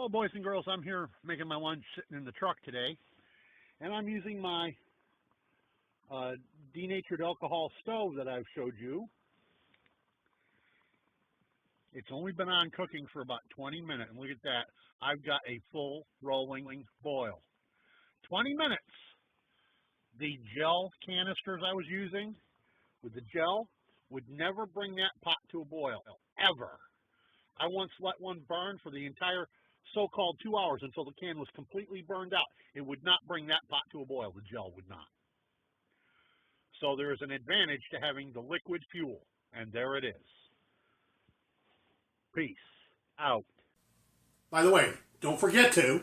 Hello, boys and girls. I'm here making my lunch sitting in the truck today, and I'm using my denatured alcohol stove that I've showed you. It's only been on cooking for about 20 minutes, and look at that. I've got a full rolling boil. 20 minutes. The Jell canisters I was using with the Jell would never bring that pot to a boil, ever. I once let one burn for the entire so-called 2 hours until the can was completely burned out. It would not bring that pot to a boil. The Jell would not. So there is an advantage to having the liquid fuel, and there it is. Peace out. By the way, don't forget to